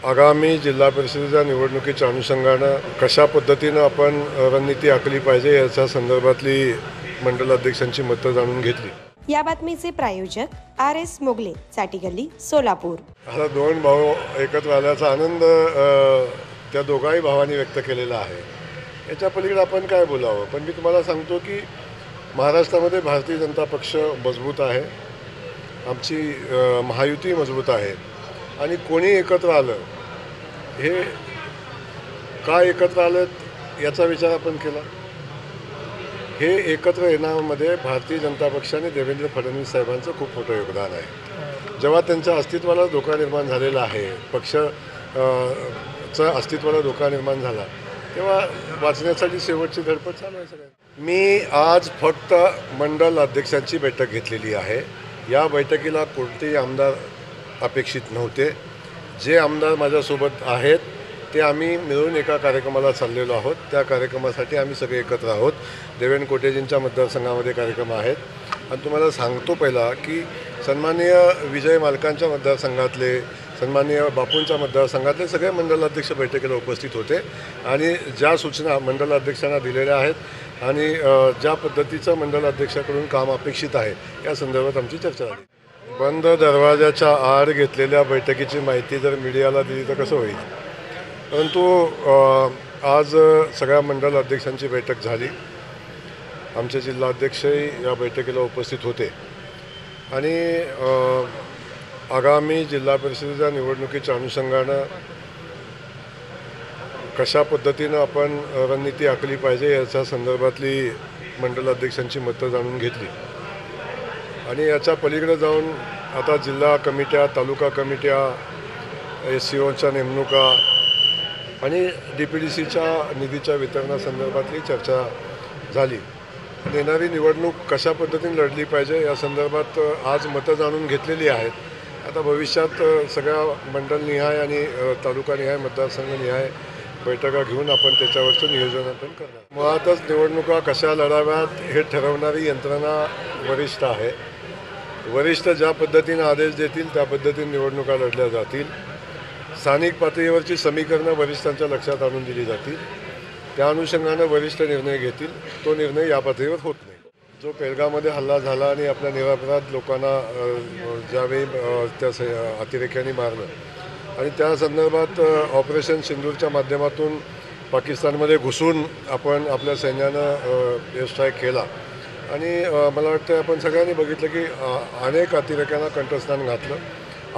आगामी जिल्हा परिषदेच्या निवडणुकीच्या अनुषंगानं कशा पद्धतीनं आपण रणनीती आखली पाहिजे याच्या संदर्भातली मंडल अध्यक्षांची मतं जाणून घेतली। या बातमीचे प्रायोजक RS मोगले, चाटीगल्ली, सोलापूर। आता दोन भाऊ एकत्र आल्याचा आनंद त्या दोघाही भावांनी व्यक्त केलेला आहे। याच्या पलीकडे आपण काय बोलावं, पण मी तुम्हाला सांगतो की महाराष्ट्रामध्ये भारतीय जनता पक्ष मजबूत आहे, आमची महायुती मजबूत आहे आणि कोणी एकत्र आलं, हे का एकत्र आलं याचा विचार आपण केला। हे एकत्र येण्यामध्ये भारतीय जनता पक्षाने देवेंद्र फडणवीस साहेबांचं खूप मोठं योगदान आहे। जेव्हा त्यांच्या अस्तित्वाला धोका निर्माण झालेला आहे, पक्षाचं अस्तित्वाला धोका निर्माण झाला, तेव्हा वाचण्यासाठी शेवटची धडपड चालू आहे सगळ्यांनी। मी आज फक्त मंडल अध्यक्षांची बैठक घेतलेली आहे। या बैठकीला कोणतेही आमदार अपेक्षित नव्हते। जे आमदार माझ्यासोबत आहेत ते आम्ही मिळून एका कार्यक्रमाला चाललेलो आहोत। त्या कार्यक्रमासाठी आम्ही सगळे एकत्र आहोत। देवेंद्र कोटेजींच्या मतदारसंघामध्ये कार्यक्रम आहेत आणि तुम्हाला सांगतो पहिला की सन्माननीय विजय मालकांच्या मतदारसंघातले, सन्माननीय बापूंच्या मतदारसंघातले सगळे मंडलाध्यक्ष बैठकीला उपस्थित होते आणि ज्या सूचना मंडलाध्यक्षांना दिलेल्या आहेत आणि ज्या पद्धतीचं मंडलाध्यक्षाकडून काम अपेक्षित आहे या संदर्भात आमची चर्चा झाली। बंद दरवाजाच्या आड घेतलेल्या बैठकीची माहिती जर मीडियाला दिली तर कसं होईल, परंतु आज सगळ्या मंडल अध्यक्षांची बैठक झाली। आमचे जिल्हाध्यक्षही या बैठकीला उपस्थित होते आणि आगामी जिल्हा परिषदेच्या निवडणुकीच्या अनुषंगानं कशा पद्धतीनं आपण रणनीती आखली पाहिजे याच्या संदर्भातली मंडल अध्यक्षांची मतं जाणून घेतली आणि याच्या पलीकडे जाऊन आता जिल्हा कमिट्या, तालुका कमिट्या, SCOच्या नेमणुका आणि DPDCच्या निधीच्या वितरणासंदर्भातली चर्चा झाली। येणारी निवडणूक कशा पद्धतीने लढली पाहिजे या संदर्भात आज मतं जाणून घेतलेली आहेत। आता भविष्यात सगळ्या मंडलनिहाय आणि तालुकानिहाय, मतदारसंघनिहाय बैठका घेऊन आपण त्याच्यावरचं नियोजन आपण करणार। मुळातच निवडणुका कशा लढाव्यात हे ठरवणारी यंत्रणा वरिष्ठ आहे। वरिष्ठ ज्या पद्धतीने आदेश देतील त्या पद्धतीने निवडणुका लढल्या जातील। स्थानिक पातळीवरची समीकरणं वरिष्ठांच्या लक्षात आणून दिली जातील, त्या अनुषंगानं वरिष्ठ निर्णय घेतील। तो निर्णय या पातळीवर होत नाही। जो पेलगावमध्ये हल्ला झाला आणि आपल्या निरपराध लोकांना ज्यावेळी त्या अतिरेक्यांनी मारलं आणि त्या संदर्भात ऑपरेशन सिंदूरच्या माध्यमातून पाकिस्तानमध्ये घुसून आपण आपल्या सैन्यानं एअर स्ट्राईक केला आणि मला वाटतं आपण सगळ्यांनी बघितलं की अनेक अतिरेक्यांना कंठस्नान घातलं।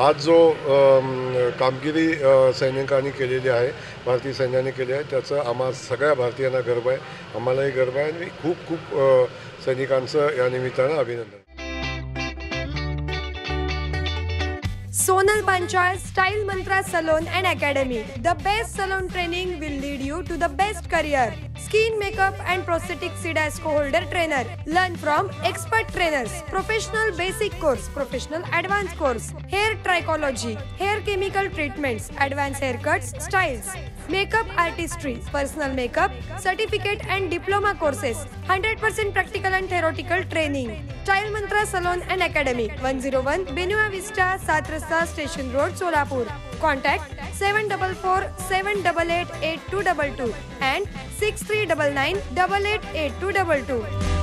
आज जो कामगिरी सैनिकांनी केलेली आहे, भारतीय सैन्याने केली आहे, त्याचं आम्हा सगळ्या भारतीयांना गर्व आहे, आम्हालाही गर्व आहे आणि खूप खूप सैनिकांचं या निमित्तानं अभिनंदन। Sonal Panchal Style Mantra Salon and Academy. The best salon training will lead you to the best career. Skin makeup and prosthetic SIDASCO holder trainer. Learn from expert trainers. Professional basic course, professional advanced course. Hair trichology, hair chemical treatments, advanced haircuts, styles. Makeup artistry, personal makeup, certificate and diploma courses. 100% practical and theoretical training. Style Mantra Salon and Academy. 101 Benua Vista, 7 Rasta Station Road, Solapur. Contact 744 788 8222 and 6399 888222.